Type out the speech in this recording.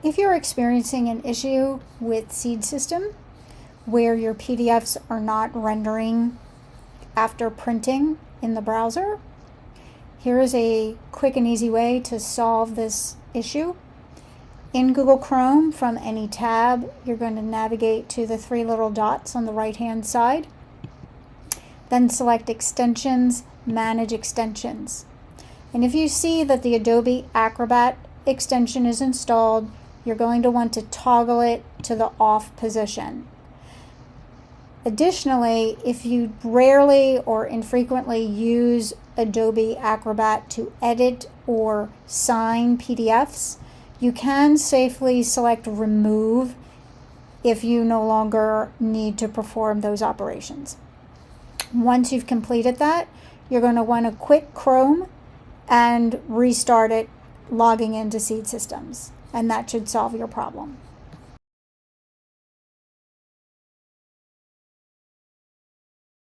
If you're experiencing an issue with Seed System where your PDFs are not rendering after printing in the browser, here is a quick and easy way to solve this issue. In Google Chrome, from any tab, you're going to navigate to the three little dots on the right-hand side. Then select Extensions, Manage Extensions. And if you see that the Adobe Acrobat extension is installed, you're going to want to toggle it to the off position. Additionally, if you rarely or infrequently use Adobe Acrobat to edit or sign PDFs, you can safely select Remove if you no longer need to perform those operations. Once you've completed that, you're going to want to quit Chrome and restart it, logging into Seed Systems, and that should solve your problem.